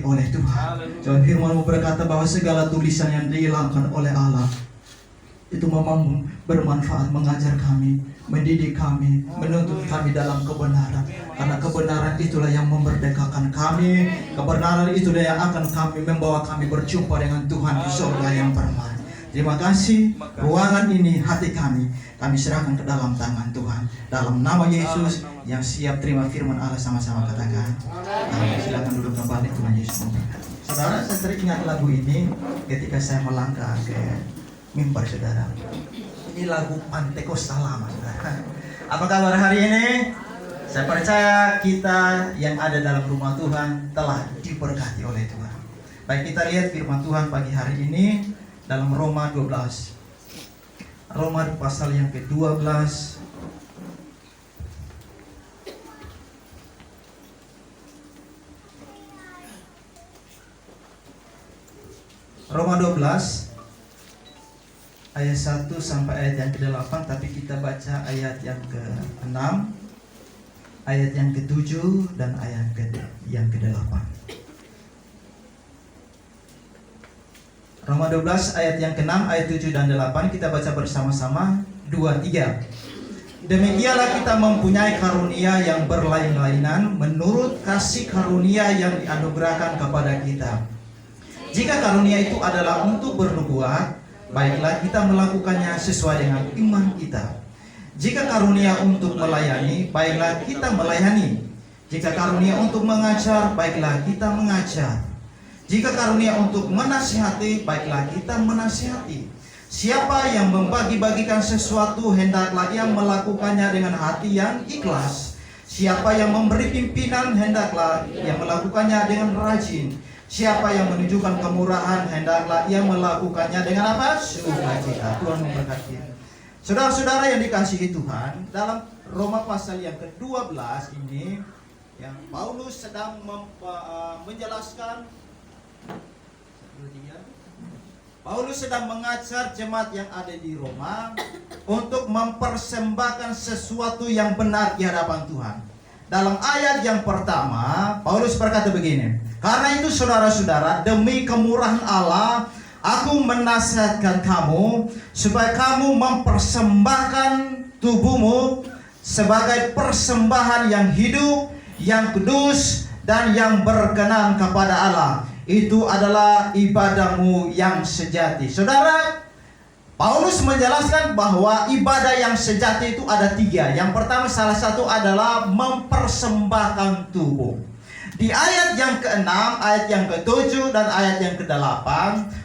diberkati oleh Tuhan. Jangan firman-Mu berkata bahwa segala tulisan yang dihilangkan oleh Allah itu memang bermanfaat, mengajar kami, mendidik kami, menuntut kami dalam kebenaran. Karena kebenaran itulah yang memerdekakan kami. Kebenaran itulah yang akan membawa kami berjumpa dengan Tuhan di surga yang permane. Terima kasih. Ruangan ini, hati kami serahkan ke dalam tangan Tuhan. Dalam nama Yesus yang siap terima firman Allah, sama-sama katakan amin. Silakan duduk kembali. Tuhan Yesus memberkati. Saudara, saya teringat lagu ini ketika saya melangkah ke mimbar saudara. Ini lagu Pantekostal lama, saudara. Apa kabar hari ini? Saya percaya kita yang ada dalam rumah Tuhan telah diberkati oleh Tuhan. Baik, kita lihat firman Tuhan pagi hari ini dalam Roma 12. Roma pasal yang ke-12. Roma 12 ayat 1 sampai ayat yang ke-8, tapi kita baca ayat yang ke-6, ayat yang ke-7 dan ayat yang ke-8. Roma 12 ayat yang ke-6, ayat 7 dan 8 kita baca bersama-sama 2, 3. Demikianlah kita mempunyai karunia yang berlain-lainan menurut kasih karunia yang dianugerahkan kepada kita. Jika karunia itu adalah untuk bernubuat, baiklah kita melakukannya sesuai dengan iman kita. Jika karunia untuk melayani, baiklah kita melayani. Jika karunia untuk mengajar, baiklah kita mengajar. Jika karunia untuk menasihati, baiklah kita menasihati. Siapa yang membagi-bagikan sesuatu, hendaklah ia melakukannya dengan hati yang ikhlas. Siapa yang memberi pimpinan, hendaklah ia melakukannya dengan rajin. Siapa yang menunjukkan kemurahan, hendaklah ia melakukannya dengan apa? Sukacita. Tuhan memberkati. Saudara-saudara yang dikasihi Tuhan, dalam Roma pasal yang ke-12 ini, yang Paulus sedang menjelaskan, Paulus sedang mengajar jemaat yang ada di Roma untuk mempersembahkan sesuatu yang benar di hadapan Tuhan. Dalam ayat yang pertama, Paulus berkata begini, karena itu saudara-saudara, demi kemurahan Allah, aku menasihatkan kamu supaya kamu mempersembahkan tubuhmu sebagai persembahan yang hidup, yang kudus, dan yang berkenan kepada Allah. Itu adalah ibadahmu yang sejati. Saudara, Paulus menjelaskan bahwa ibadah yang sejati itu ada 3. Yang pertama, salah satu adalah mempersembahkan tubuh. Di ayat yang ke-6, ayat yang ke-7, dan ayat yang ke-8,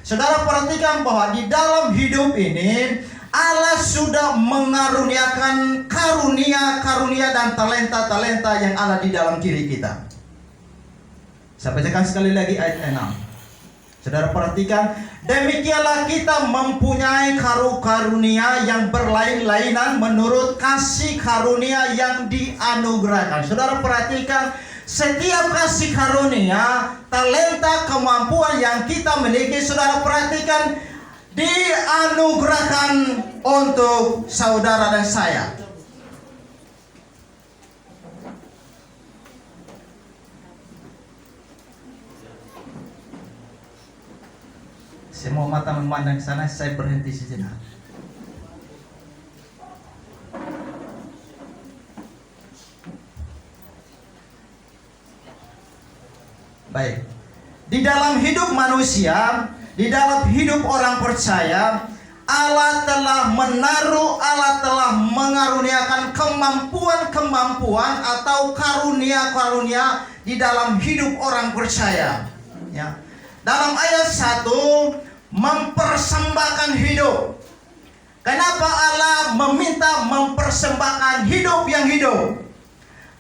saudara perhatikan bahwa di dalam hidup ini Allah sudah mengaruniakan karunia-karunia dan talenta-talenta yang ada di dalam diri kita. Saya bacakan sekali lagi ayat 6. Saudara perhatikan, demikianlah kita mempunyai karunia yang berlain-lainan menurut kasih karunia yang dianugerahkan. Saudara perhatikan, setiap kasih karunia, talenta, kemampuan yang kita miliki, saudara perhatikan, dianugerahkan untuk saudara dan saya. Semua mata memandang sana, saya berhenti sejenak. Baik. Di dalam hidup manusia, di dalam hidup orang percaya, Allah telah menaruh, Allah telah mengaruniakan kemampuan-kemampuan atau karunia-karunia di dalam hidup orang percaya. Ya. Dalam ayat 1, mempersembahkan hidup. Kenapa Allah meminta mempersembahkan hidup yang hidup?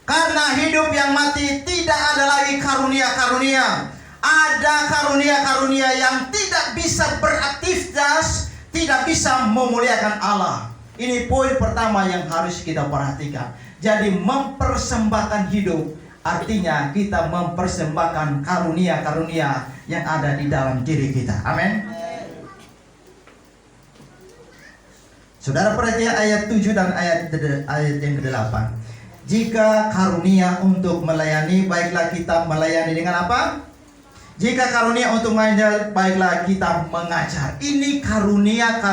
Karena hidup yang mati tidak ada lagi karunia-karunia. Ada karunia-karunia yang tidak bisa beraktivitas, tidak bisa memuliakan Allah. Ini poin pertama yang harus kita perhatikan. Jadi mempersembahkan hidup artinya kita mempersembahkan karunia-karunia yang ada di dalam diri kita. Amin. Saudara perhatikan ayat 7 dan ayat yang ke-8. Jika karunia untuk melayani, baiklah kita melayani dengan apa? Jika karunia untuk mengajar, baiklah kita mengajar. Ini karunia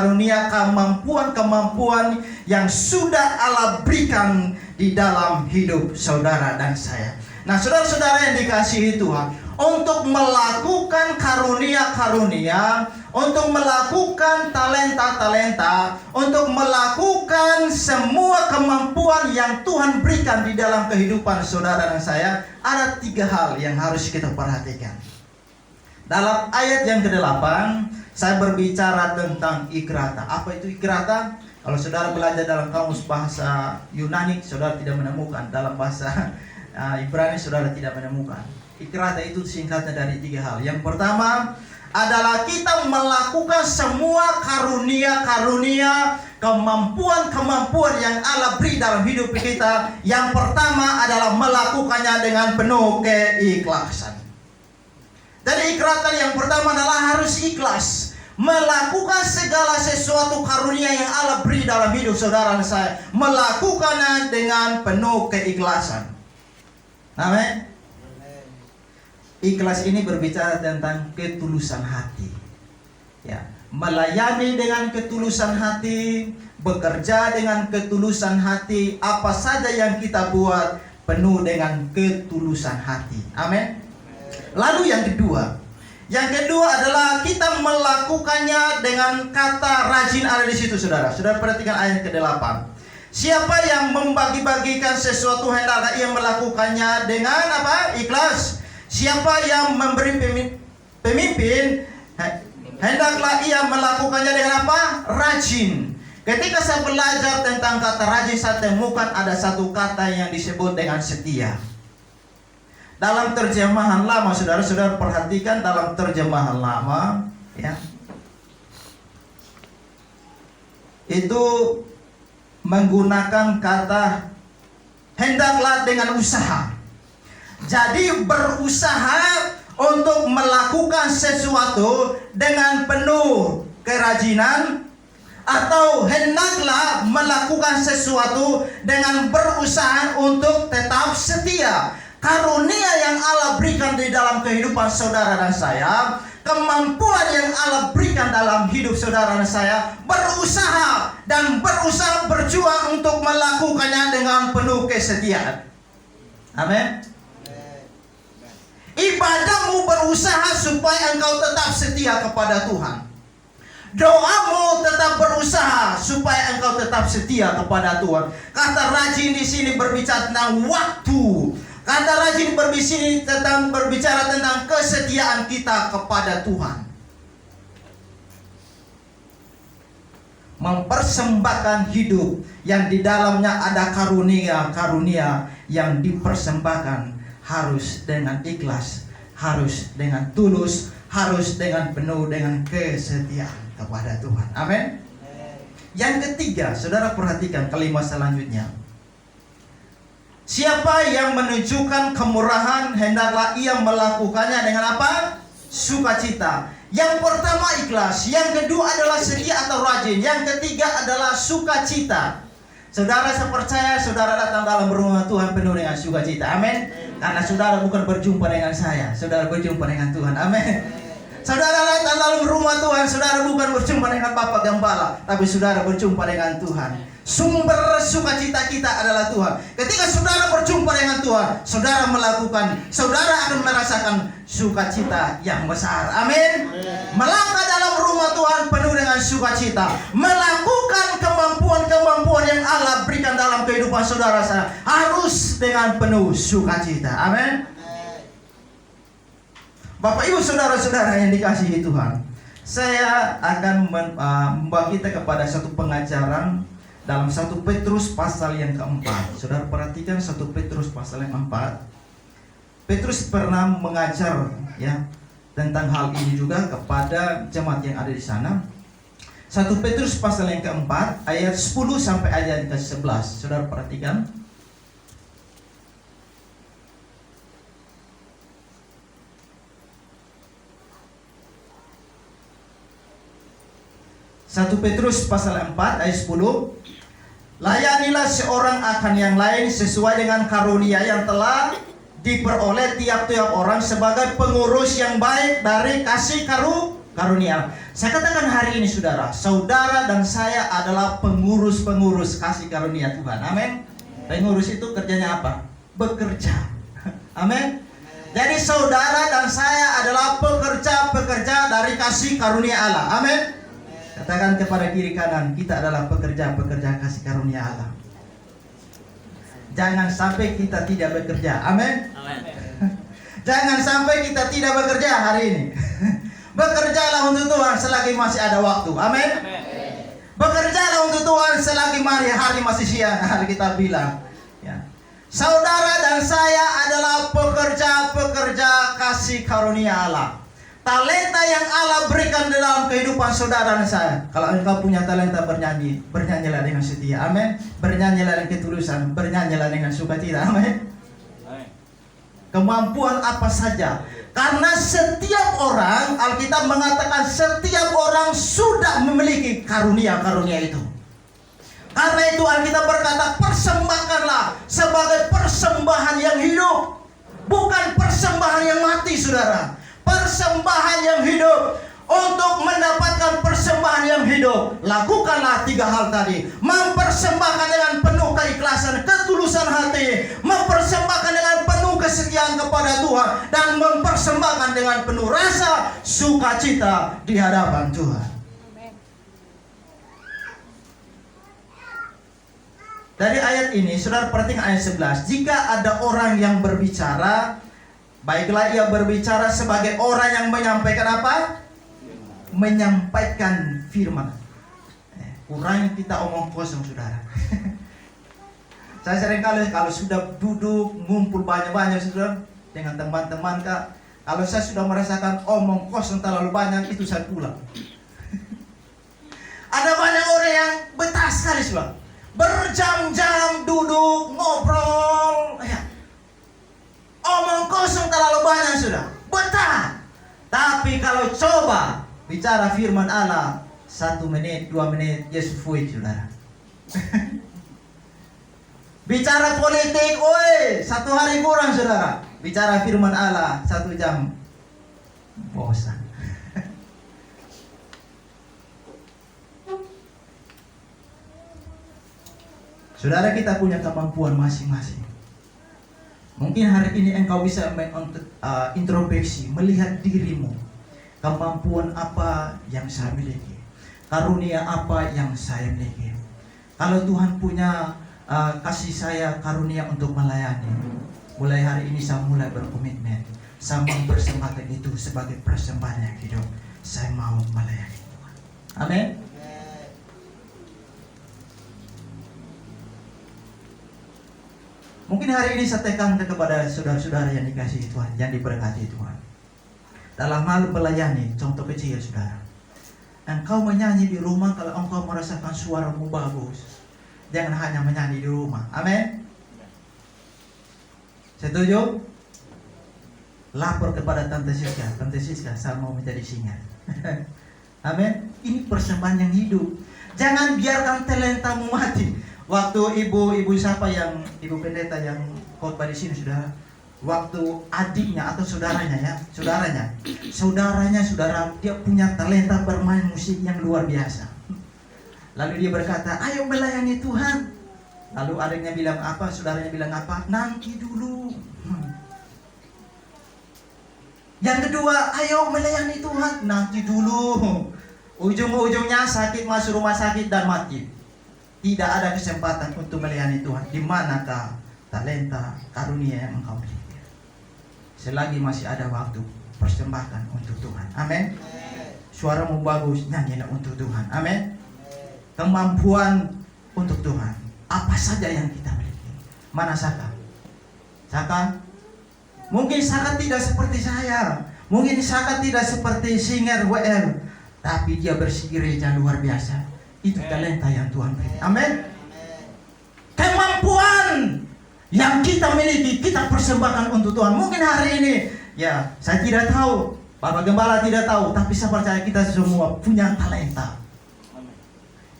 kemampuan yang sudah Allah berikan di dalam hidup saudara dan saya. Nah, saudara-saudara yang dikasihi Tuhan, untuk melakukan karunia-karunia, untuk melakukan talenta-talenta, untuk melakukan semua kemampuan yang Tuhan berikan di dalam kehidupan saudara dan saya, ada 3 hal yang harus kita perhatikan. Dalam ayat yang ke-8, saya berbicara tentang ikrata. Apa itu ikrata? Kalau saudara belajar dalam kamus bahasa Yunani, saudara tidak menemukan. Dalam bahasa Ibrani, saudara tidak menemukan. Ikrata itu singkatnya dari 3 hal. Yang pertama adalah kita melakukan semua karunia-karunia, kemampuan-kemampuan yang Allah beri dalam hidup kita. Yang pertama adalah melakukannya dengan penuh keikhlasan. Jadi ikratan yang pertama adalah harus ikhlas. Melakukan segala sesuatu karunia yang Allah beri dalam hidup saudara dan saya, melakukannya dengan penuh keikhlasan. Amin. Ikhlas ini berbicara tentang ketulusan hati. Ya, melayani dengan ketulusan hati, bekerja dengan ketulusan hati, apa saja yang kita buat penuh dengan ketulusan hati. Amin. Lalu yang kedua adalah kita melakukannya dengan kata rajin ada di situ, saudara. Saudara perhatikan ayat ke-8. Siapa yang membagi-bagikan sesuatu hendaklah ia melakukannya dengan apa? Ikhlas. Siapa yang memberi pemimpin hendaklah ia melakukannya dengan apa? Rajin. Ketika saya belajar tentang kata rajin, saya temukan ada satu kata yang disebut dengan setia. Dalam terjemahan lama, saudara-saudara perhatikan dalam terjemahan lama, ya, itu menggunakan kata hendaklah dengan usaha. Jadi berusaha untuk melakukan sesuatu dengan penuh kerajinan, atau hendaklah melakukan sesuatu dengan berusaha untuk tetap setia. Karunia yang Allah berikan di dalam kehidupan saudara dan saya, kemampuan yang Allah berikan dalam hidup saudara dan saya, berusaha berjuang untuk melakukannya dengan penuh kesetiaan. Amin. Ibadahmu berusaha supaya engkau tetap setia kepada Tuhan. Doamu tetap berusaha supaya engkau tetap setia kepada Tuhan. Kata rajin di sini berbicara tentang waktu. Kata rajin berbicara tentang kesetiaan kita kepada Tuhan. Mempersembahkan hidup yang di dalamnya ada karunia-karunia yang dipersembahkan harus dengan ikhlas, harus dengan tulus, harus dengan penuh dengan kesetiaan kepada Tuhan. Amin. Yang ketiga, saudara perhatikan kalimat selanjutnya. Siapa yang menunjukkan kemurahan hendaklah ia melakukannya dengan apa? Sukacita. Yang pertama ikhlas, yang kedua adalah setia atau rajin, yang ketiga adalah sukacita. Saudara, saya percaya saudara datang dalam rumah Tuhan penuh dengan sukacita. Amin. Karena saudara bukan berjumpa dengan saya, saudara berjumpa dengan Tuhan. Amin. Saudara datang dalam rumah Tuhan, saudara bukan berjumpa dengan Bapak Gembala, tapi saudara berjumpa dengan Tuhan. Sumber sukacita kita adalah Tuhan. Ketika saudara berjumpa dengan Tuhan, saudara akan merasakan sukacita yang besar. Amin. Melangkah dalam rumah Tuhan penuh dengan sukacita, melakukan kemampuan-kemampuan yang Allah berikan dalam kehidupan saudara harus dengan penuh sukacita. Amin. Bapak Ibu saudara-saudara yang dikasihi Tuhan, saya akan membawa kita kepada satu pengajaran dalam 1 Petrus pasal yang keempat. Saudara perhatikan 1 Petrus pasal yang keempat. Petrus pernah mengajar ya tentang hal ini juga kepada jemaat yang ada di sana. 1 Petrus pasal yang keempat ayat 10 sampai ayat ke-11. Saudara perhatikan. Satu Petrus pasal 4 ayat 10. Layanilah seorang akan yang lain sesuai dengan karunia yang telah diperoleh tiap-tiap orang sebagai pengurus yang baik dari kasih karunia. Saya katakan hari ini saudara, saudara dan saya adalah pengurus-pengurus kasih karunia Tuhan. Amin. Pengurus itu kerjanya apa? Bekerja. Amin. Jadi saudara dan saya adalah pekerja-pekerja dari kasih karunia Allah. Amin. Katakan kepada kiri kanan, kita adalah pekerja-pekerja kasih karunia Allah. Jangan sampai kita tidak bekerja. Amin. Jangan sampai kita tidak bekerja hari ini. Bekerjalah untuk Tuhan selagi masih ada waktu. Amin. Bekerjalah untuk Tuhan selagi hari masih siang. Hari kita bilang, ya. Saudara dan saya adalah pekerja-pekerja kasih karunia Allah. Talenta yang Allah berikan dalam kehidupan saudara dan saya. Kalau engkau punya talenta bernyanyi, bernyanyilah dengan setia. Amin. Bernyanyilah dengan ketulusan, bernyanyilah dengan sukacita. Amin. Kemampuan apa saja. Karena setiap orang, Alkitab mengatakan setiap orang sudah memiliki karunia-karunia itu. Karena itu Alkitab berkata, persembahkanlah sebagai persembahan yang hidup, bukan persembahan yang mati, saudara. Persembahan yang hidup. Untuk mendapatkan persembahan yang hidup, lakukanlah 3 hal tadi. Mempersembahkan dengan penuh keikhlasan, ketulusan hati, mempersembahkan dengan penuh kesetiaan kepada Tuhan, dan mempersembahkan dengan penuh rasa sukacita di hadapan Tuhan. Dari ayat ini, saudara perhatikan ayat 11. Jika ada orang yang berbicara, baiklah ia berbicara sebagai orang yang menyampaikan apa? Menyampaikan firman. Kurang kita omong kosong, saudara. Saya sering kali kalau sudah duduk ngumpul banyak-banyak saudara dengan teman-teman kak, kalau saya sudah merasakan omong kosong terlalu banyak, itu saya pulang. Ada banyak orang yang betah sekali saudara, berjam-jam duduk ngobrol, ya. Omong kosong terlalu banyak sudah, betah. Tapi kalau coba bicara firman Allah 1 menit, 2 menit, Yesus fuit saudara. Bicara politik, oi, 1 hari kurang saudara. Bicara firman Allah 1 jam, bosan. Saudara, kita punya kemampuan masing-masing. Mungkin hari ini engkau bisa introspeksi, melihat dirimu. Kemampuan apa yang saya miliki? Karunia apa yang saya miliki? Kalau Tuhan punya kasih saya karunia untuk melayani, mulai hari ini saya mulai berkomitmen. Saya mempersembahkan itu sebagai persembahan yang hidup. Saya mau melayani Tuhan. Amin. Mungkin hari ini saya tekankan kepada saudara-saudara yang dikasihi Tuhan, yang diberkati Tuhan. Dalam hal melayani, contoh kecil saudara. Engkau menyanyi di rumah kalau engkau merasakan suaramu bagus. Jangan hanya menyanyi di rumah. Amin. Setuju? Lapor kepada Tante Siska. Tante Siska, saya mau menjadi singa. Amin. Ini persembahan yang hidup. Jangan biarkan talentamu mati. Waktu ibu siapa yang ibu pendeta yang khotbah di sini sudah, waktu adiknya atau saudaranya, dia punya talenta bermain musik yang luar biasa. Lalu dia berkata, ayo melayani Tuhan. Lalu adiknya bilang apa, saudaranya bilang apa? Nanti dulu. Yang kedua, ayo melayani Tuhan. Nanti dulu. Ujung-ujungnya sakit, masuk rumah sakit dan mati. Tidak ada kesempatan untuk melayani Tuhan. Di manakah talenta, karunia yang engkau miliki? Selagi masih ada waktu, persembahkan untuk Tuhan. Amin. Suaramu bagus, nyanyilah untuk Tuhan. Amin. Kemampuan untuk Tuhan. Apa saja yang kita miliki. Mana Saka? Saka? Mungkin Saka tidak seperti saya. Mungkin Saka tidak seperti singer WR. Tapi dia bergereja luar biasa. Itu talenta yang Tuhan beri. Amin. Kemampuan yang kita miliki, kita persembahkan untuk Tuhan. Mungkin hari ini, ya, saya tidak tahu, Bapak Gembala tidak tahu, tapi saya percaya kita semua punya talenta.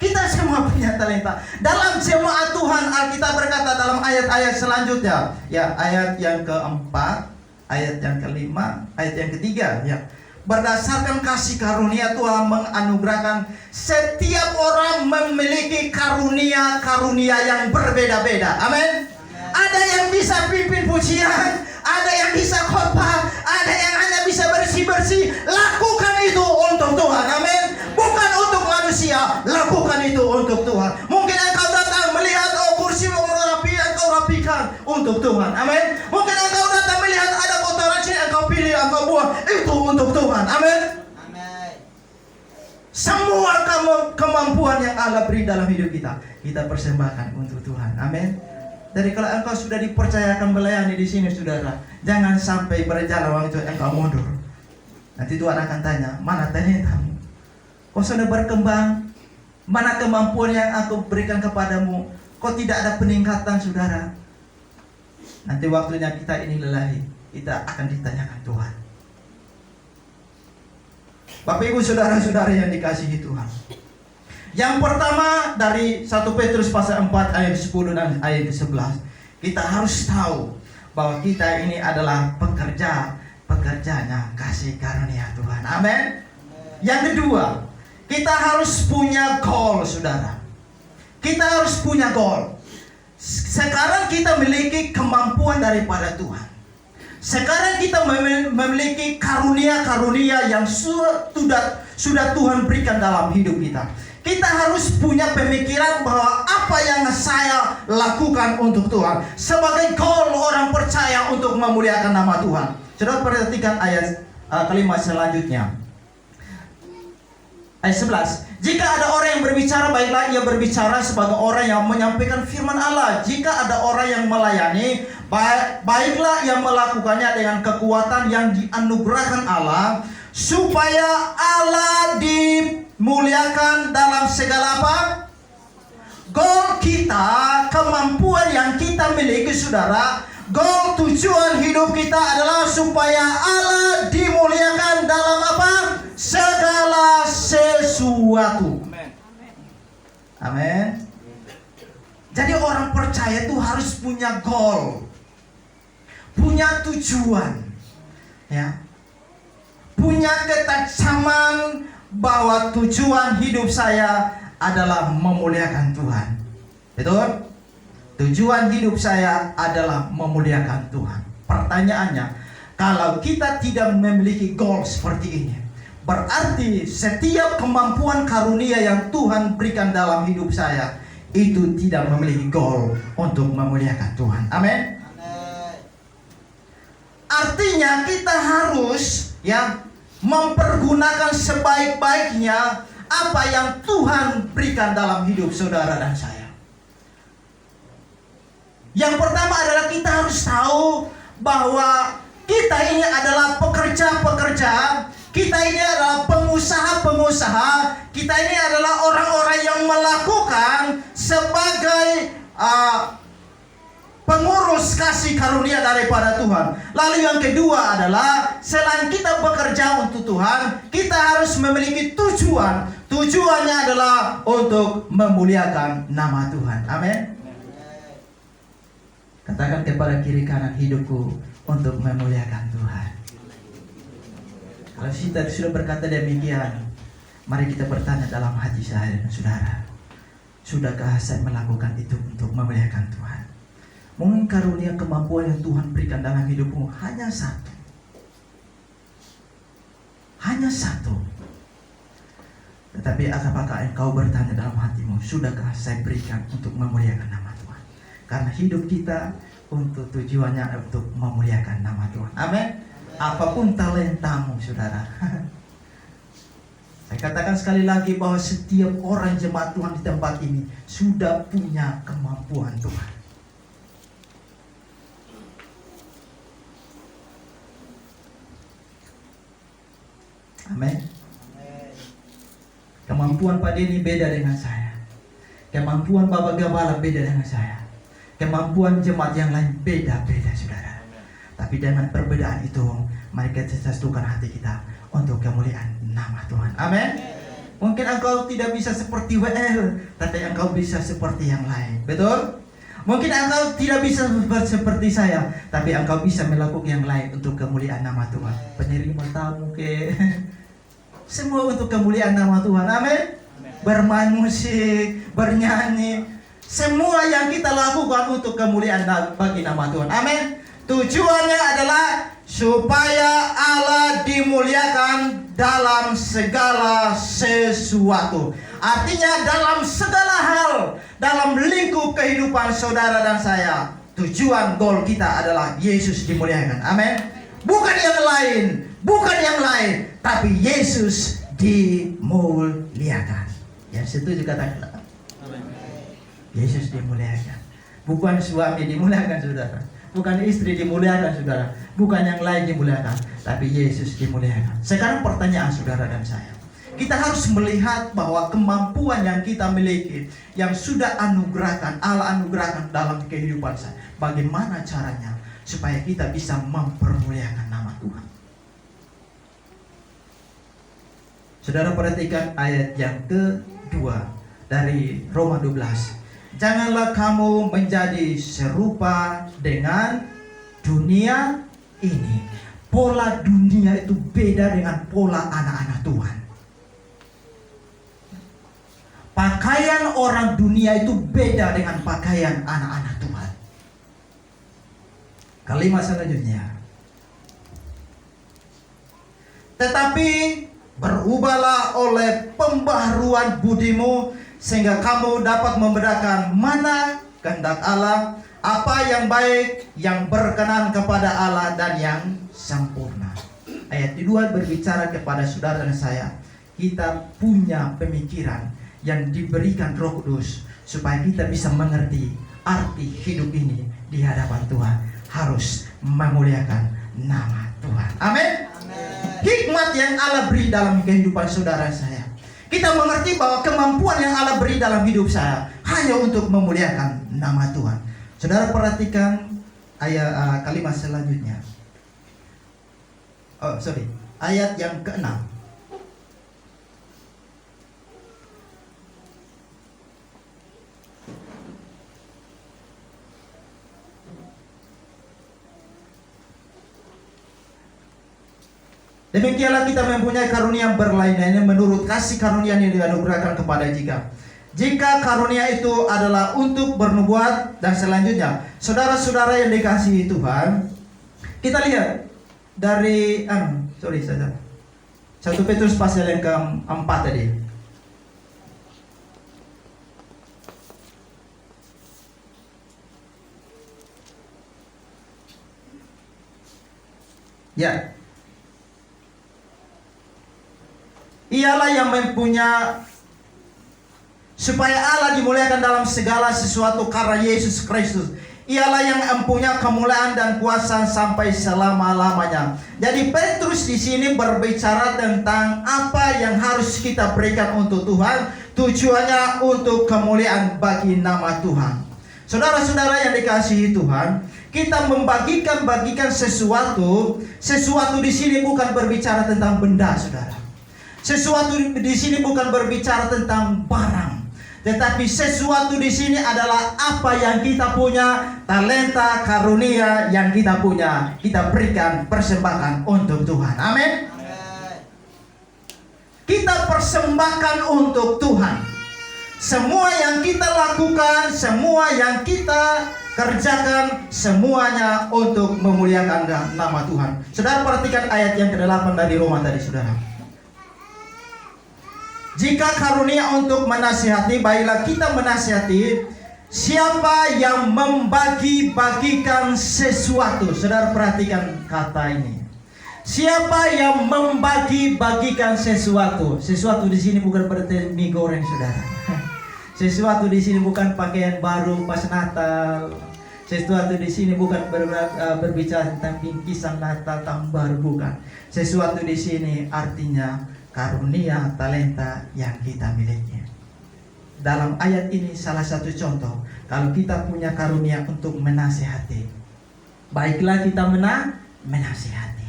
Kita semua punya talenta. Dalam jemaat Tuhan, Alkitab berkata dalam ayat-ayat selanjutnya, ya, ayat yang keempat, ayat yang kelima, ayat yang ketiga, ya. Berdasarkan kasih karunia Tuhan menganugerahkan setiap orang memiliki karunia-karunia yang berbeda-beda. Amin. Ada yang bisa pimpin pujian, ada yang bisa khotbah, ada yang hanya bisa bersih-bersih. Lakukan itu untuk Tuhan. Amin. Bukan untuk manusia, lakukan itu untuk Tuhan. Mungkin engkau datang melihat kursi mau rapi, engkau rapikan untuk Tuhan. Amin. Mungkin engkau datang melihat ada kotoran sini, engkau pilih, engkau buang, itu untuk Tuhan. Amin. Semua kemampuan yang Allah beri dalam hidup kita persembahkan untuk Tuhan. Amin. Jadi kalau engkau sudah dipercayakan melayani di sini, saudara, jangan sampai berjalan waktu engkau mundur. Nanti Tuhan akan tanya, mana talentamu? Kau sudah berkembang? Mana kemampuan yang aku berikan kepadamu? Kau tidak ada peningkatan, saudara. Nanti waktunya kita ini lelahi, kita akan ditanyakan Tuhan. Bapak Ibu saudara-saudara yang dikasihi Tuhan. Yang pertama dari 1 Petrus pasal 4 ayat 10 dan ayat 11. Kita harus tahu bahwa kita ini adalah pekerjanya kasih karunia Tuhan. Amin. Yang kedua, kita harus punya goal, saudara. Kita harus punya goal. Sekarang kita memiliki kemampuan daripada Tuhan. Sekarang kita memiliki karunia-karunia yang sudah Tuhan berikan dalam hidup kita. Kita harus punya pemikiran bahwa apa yang saya lakukan untuk Tuhan sebagai goal orang percaya untuk memuliakan nama Tuhan. Saudara perhatikan ayat kelima selanjutnya. Ayat 11. Jika ada orang yang berbicara, baiklah ia berbicara sebagai orang yang menyampaikan firman Allah. Jika ada orang yang melayani, baiklah ia melakukannya dengan kekuatan yang dianugerahkan Allah, supaya Allah dimuliakan dalam segala apa? Goal kita, kemampuan yang kita miliki, saudara. Goal tujuan hidup kita adalah supaya Allah dimuliakan dalam apa? Segala sesuatu. Amin. Jadi orang percaya itu harus punya goal, punya tujuan, ya, punya ketajaman bahwa tujuan hidup saya adalah memuliakan Tuhan. Betul? Tujuan hidup saya adalah memuliakan Tuhan. Pertanyaannya, kalau kita tidak memiliki goal seperti ini, berarti setiap kemampuan karunia yang Tuhan berikan dalam hidup saya itu tidak memiliki goal untuk memuliakan Tuhan. Amin. Artinya kita harus, ya, mempergunakan sebaik-baiknya apa yang Tuhan berikan dalam hidup saudara dan saya. Yang pertama adalah kita harus tahu bahwa kita ini adalah pekerja-pekerja, kita ini adalah pengusaha-pengusaha, kita ini adalah orang-orang yang melakukan sebagai pengurus kasih karunia daripada Tuhan. Lalu yang kedua adalah selain kita bekerja untuk Tuhan, kita harus memiliki tujuan. Tujuannya adalah untuk memuliakan nama Tuhan. Amin. Katakan kepada kiri kanan, hidupku untuk memuliakan Tuhan. Kalau kita sudah berkata demikian, mari kita bertanya dalam hati saya dan saudara, sudahkah saya melakukan itu untuk memuliakan Tuhan? Mungkin karunia kemampuan yang Tuhan berikan dalam hidupmu hanya satu. Hanya satu. Tetapi apakah engkau bertanya dalam hatimu, sudahkah saya berikan untuk memuliakan nama Tuhan? Karena hidup kita untuk tujuannya untuk memuliakan nama Tuhan. Amin. Apapun talentamu, saudara. Saya katakan sekali lagi bahwa setiap orang jemaat Tuhan di tempat ini sudah punya kemampuan Tuhan. Amin. Kemampuan Pak Denny beda dengan saya. Kemampuan Bapak Gembala beda dengan saya. Kemampuan jemaat yang lain beda-beda, saudara. Tapi dengan perbedaan itu, mari kita satukan hati kita untuk kemuliaan nama Tuhan. Amin. Mungkin engkau tidak bisa seperti WL, tapi engkau bisa seperti yang lain. Betul? Mungkin engkau tidak bisa seperti saya, tapi engkau bisa melakukan yang lain untuk kemuliaan nama Tuhan. Penerima tamu ke semua untuk kemuliaan nama Tuhan. Amin. Bermain musik, bernyanyi, semua yang kita lakukan untuk kemuliaan bagi nama Tuhan. Amin. Tujuannya adalah supaya Allah dimuliakan dalam segala sesuatu. Artinya dalam segala hal, dalam lingkup kehidupan saudara dan saya, tujuan goal kita adalah Yesus dimuliakan. Amin. Bukan yang lain, bukan yang lain, tapi Yesus dimuliakan. Ya, setuju katakanlah. Yesus dimuliakan. Bukan suami dimuliakan, saudara. Bukan istri dimuliakan, saudara. Bukan yang lain dimuliakan, tapi Yesus dimuliakan. Sekarang pertanyaan saudara dan saya, kita harus melihat bahwa kemampuan yang kita miliki, yang sudah anugerahkan, Allah anugerahkan dalam kehidupan saya, bagaimana caranya supaya kita bisa mempermuliakan nama Tuhan. Saudara perhatikan ayat yang kedua dari Roma 12. Janganlah kamu menjadi serupa dengan dunia ini. Pola dunia itu beda dengan pola anak-anak Tuhan. Pakaian orang dunia itu beda dengan pakaian anak-anak Tuhan. Kalimat selanjutnya. Tetapi berubahlah oleh pembaharuan budimu, sehingga kamu dapat membedakan mana kehendak Allah, apa yang baik, yang berkenan kepada Allah, dan yang sempurna. Ayat kedua berbicara kepada saudara dan saya. Kita punya pemikiran yang diberikan Roh Kudus supaya kita bisa mengerti arti hidup ini di hadapan Tuhan. Harus memuliakan nama Tuhan. Amin. Hikmat yang Allah beri dalam kehidupan saudara saya. Kita mengerti bahwa kemampuan yang Allah beri dalam hidup saya hanya untuk memuliakan nama Tuhan. Saudara perhatikan ayat kalimat selanjutnya. Ayat yang ke-6. Demikianlah kita mempunyai karunia yang berlainan menurut kasih karunia yang dianugerahkan kepada jika karunia itu adalah untuk bernubuat dan selanjutnya. Saudara-saudara yang dikasihi Tuhan, kita lihat dari 1 Petrus pasal yang ke-4 tadi. Ya. Ialah yang mempunyai supaya Allah dimuliakan dalam segala sesuatu karena Yesus Kristus. Ialah yang mempunyai kemuliaan dan kuasa sampai selama-lamanya. Jadi Petrus di sini berbicara tentang apa yang harus kita berikan untuk Tuhan. Tujuannya untuk kemuliaan bagi nama Tuhan. Saudara-saudara yang dikasihi Tuhan, kita bagikan sesuatu. Sesuatu di sini bukan berbicara tentang benda, saudara. Sesuatu di sini bukan berbicara tentang barang, tetapi sesuatu di sini adalah apa yang kita punya, talenta, karunia yang kita punya, kita berikan, persembahkan untuk Tuhan. Amin. Kita persembahkan untuk Tuhan. Semua yang kita lakukan, semua yang kita kerjakan, semuanya untuk memuliakan nama Tuhan. Saudara perhatikan ayat yang ke-8 dari Roma tadi, saudara. Jika karunia untuk menasihati, baiklah kita menasihati. Siapa yang membagi-bagikan sesuatu? Saudara perhatikan kata ini. Siapa yang membagi-bagikan sesuatu? Sesuatu di sini bukan berarti mie goreng, saudara. Sesuatu di sini bukan pakaian baru pas Natal. Sesuatu di sini bukan berbicara tentang bingkisan Natal tahun baru, bukan. Sesuatu di sini artinya karunia, talenta yang kita miliki. Dalam ayat ini salah satu contoh, kalau kita punya karunia untuk menasihati, baiklah kita menasihati.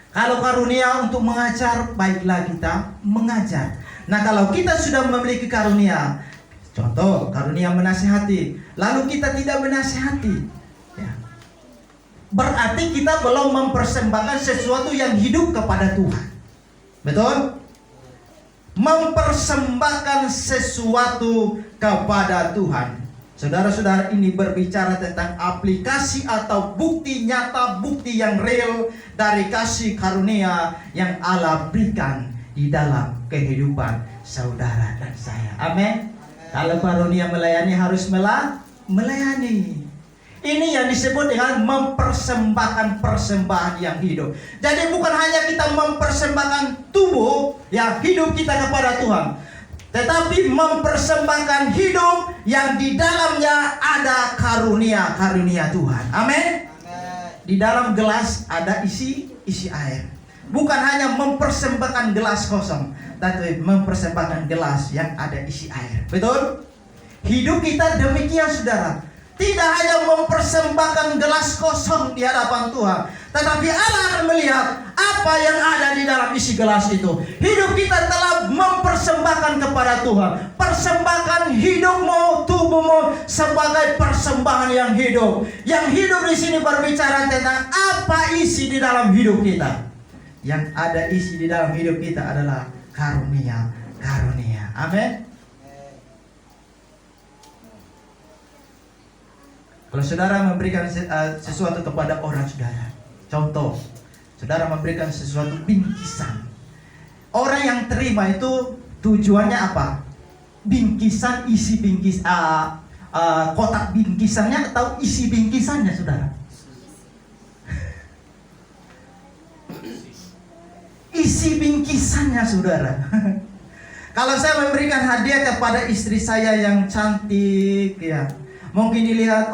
Kalau karunia untuk mengajar, baiklah kita mengajar. Nah, kalau kita sudah memiliki karunia, contoh karunia menasihati, lalu kita tidak menasihati, ya, berarti kita belum mempersembahkan sesuatu yang hidup kepada Tuhan. Betul? Mempersembahkan sesuatu kepada Tuhan. Saudara-saudara, ini berbicara tentang aplikasi atau bukti nyata, bukti yang real dari kasih karunia yang Allah berikan di dalam kehidupan saudara dan saya. Amin. Kalau karunia melayani, harus melayani. Ini yang disebut dengan mempersembahkan persembahan yang hidup. Jadi bukan hanya kita mempersembahkan tubuh yang hidup kita kepada Tuhan, tetapi mempersembahkan hidup yang di dalamnya ada karunia Tuhan. Amin. Di dalam gelas ada isi air. Bukan hanya mempersembahkan gelas kosong, tapi mempersembahkan gelas yang ada isi air. Betul? Hidup kita demikian, saudara. Tidak hanya mempersembahkan gelas kosong di hadapan Tuhan, tetapi Allah akan melihat apa yang ada di dalam isi gelas itu. Hidup kita telah mempersembahkan kepada Tuhan. Persembahkan hidupmu, tubuhmu sebagai persembahan yang hidup. Yang hidup di sini berbicara tentang apa isi di dalam hidup kita. Yang ada isi di dalam hidup kita adalah karunia. Amin. Kalau saudara memberikan sesuatu kepada orang saudara, contoh, saudara memberikan sesuatu bingkisan, orang yang terima itu tujuannya apa? Bingkisan, isi bingkis, kotak bingkisannya atau isi bingkisannya, saudara? Isi bingkisannya, saudara. Kalau saya memberikan hadiah kepada istri saya yang cantik, ya, mungkin dilihat,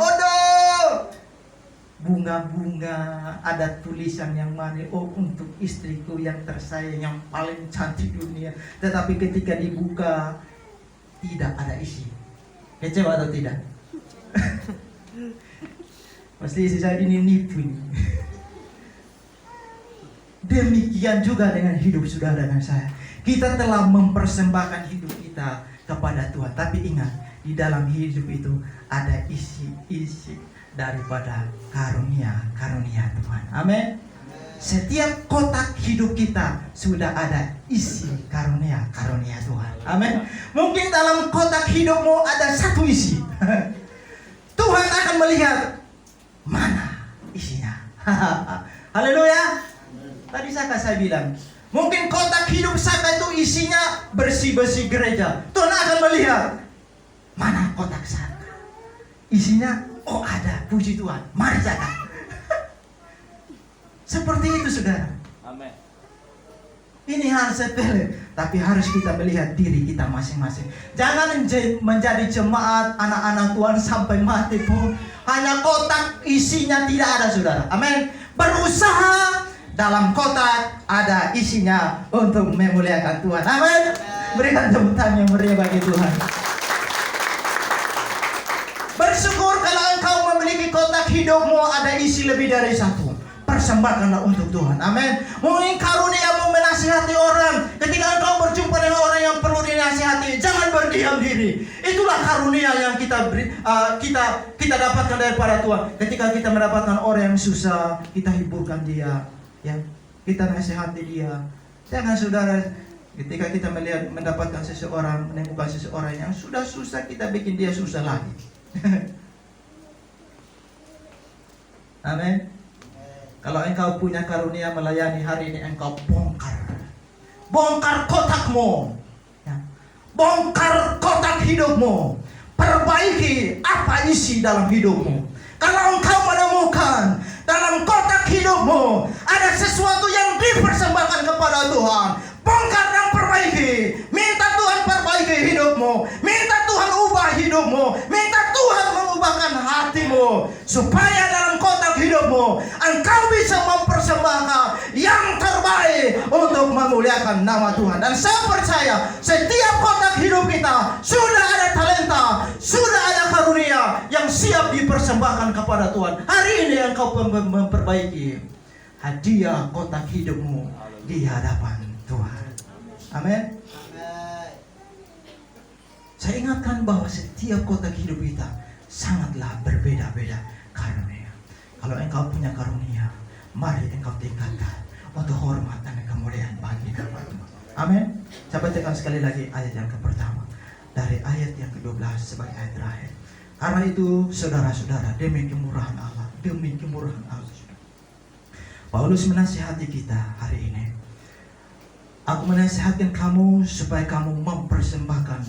bunga-bunga, ada tulisan yang manis, untuk istriku yang tersayang, yang paling cantik dunia. Tetapi ketika dibuka, tidak ada isi. Kecewa atau tidak? Pasti istri saya ini nipu. Demikian juga dengan hidup saudara dan saya. Kita telah mempersembahkan hidup kita kepada Tuhan. Tapi ingat, di dalam hidup itu ada isi daripada karunia Tuhan. Amin. Setiap kotak hidup kita sudah ada isi karunia Tuhan. Amin. Mungkin dalam kotak hidupmu ada satu isi. Tuhan akan melihat mana isinya. Haleluya. Tadi saya bilang, mungkin kotak hidup saya itu isinya bersih-bersih gereja. Tuhan akan melihat mana kotak saya. Isinya, ada, puji Tuhan, mari zakat. Seperti itu, saudara. Amin. Ini hal sepele, tapi harus kita melihat diri kita masing-masing. Jangan menjadi jemaat anak-anak Tuhan sampai mati pun hanya kotak isinya tidak ada, saudara. Amin. Berusaha dalam kotak ada isinya untuk memuliakan Tuhan. Amin. Berikan tepuk tangan yang meriah bagi Tuhan. Bersyukur kalau engkau memiliki kotak hidupmu ada isi lebih dari satu. Persembahkanlah untuk Tuhan. Amin. Mungkin karuniamu menasihati orang. Ketika engkau berjumpa dengan orang yang perlu dinasihati, jangan berdiam diri. Itulah karunia yang kita dapatkan daripada Tuhan. Ketika kita mendapatkan orang yang susah, kita hiburkan dia, ya, kita nasihati dia. Jangan, saudara, ketika kita mendapatkan seseorang, menemukan seseorang yang sudah susah, kita bikin dia susah lagi. Amin. Kalau engkau punya karunia melayani, hari ini engkau bongkar kotakmu, ya. Bongkar kotak hidupmu. Perbaiki apa isi dalam hidupmu. Kalau engkau menemukan dalam kotak hidupmu ada sesuatu yang dipersembahkan kepada Tuhan, bongkar dan perbaiki. Minta Tuhan perbaiki hidupmu. Minta Tuhan ubah hidupmu. Minta Tuhan mengubahkan hatimu, supaya dalam kotak hidupmu engkau bisa mempersembahkan yang terbaik untuk memuliakan nama Tuhan. Dan saya percaya setiap kotak hidup kita sudah ada talenta, sudah ada karunia yang siap dipersembahkan kepada Tuhan. Hari ini engkau memperbaiki hadiah kotak hidupmu di hadapan Tuhan. Amin. Saya ingatkan bahwa setiap kotak hidup kita sangatlah berbeda-beda karunia. Kalau engkau punya karunia, mari engkau tingkatkan untuk hormat dan kemuliaan bagi nama Tuhan. Amin. Saya bacakan sekali lagi ayat yang pertama dari ayat yang ke-12 sebagai ayat terakhir. Karena itu, saudara-saudara, demi kemurahan Allah, Paulus menasihati kita hari ini. Aku menasihatkan kamu supaya kamu mempersembahkan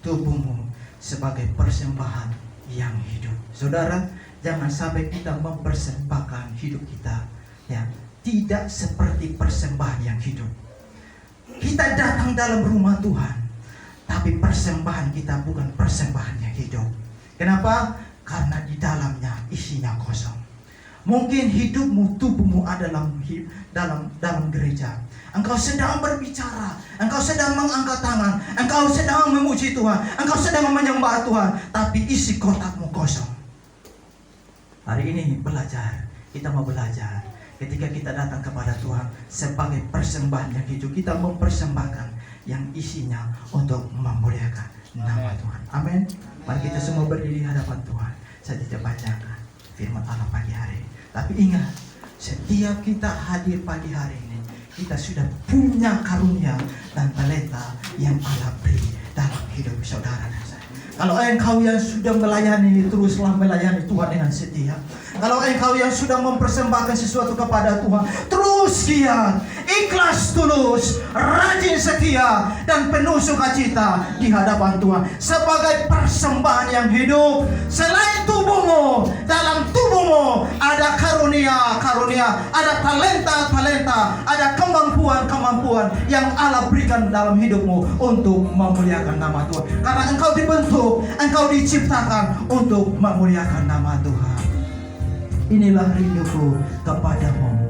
tubuhmu sebagai persembahan yang hidup. Saudara, jangan sampai kita mempersembahkan hidup kita ya tidak seperti persembahan yang hidup. Kita datang dalam rumah Tuhan, tapi persembahan kita bukan persembahan yang hidup. Kenapa? Karena di dalamnya isinya kosong. Mungkin hidupmu, tubuhmu adalah dalam gereja. Engkau sedang berbicara, engkau sedang mengangkat tangan, engkau sedang memuji Tuhan, engkau sedang menyembah Tuhan, tapi isi kotakmu kosong. Hari ini kita mau belajar. Ketika kita datang kepada Tuhan sebagai persembahan yang hidup, kita mempersembahkan yang isinya untuk memuliakan nama Tuhan. Amin. Mari kita semua berdiri di hadapan Tuhan. Saya tidak bacakan firman Allah pagi hari. Tapi ingat, setiap kita hadir pagi hari ini, kita sudah punya karunia dan talenta yang Allah beri dalam hidup saudara dan saya. Kalau engkau yang sudah melayani, teruslah melayani Tuhan dengan setia. Kalau engkau yang sudah mempersembahkan sesuatu kepada Tuhan, terus giat, ikhlas tulus, rajin setia, dan penuh sukacita di hadapan Tuhan sebagai persembahan yang hidup. Selain tubuhmu, dalam tubuhmu ada karunia, ada talenta, ada kemampuan yang Allah berikan dalam hidupmu untuk memuliakan nama Tuhan. Karena engkau dibentuk, engkau diciptakan untuk memuliakan nama Tuhan. Inilah rinduku kepadamu.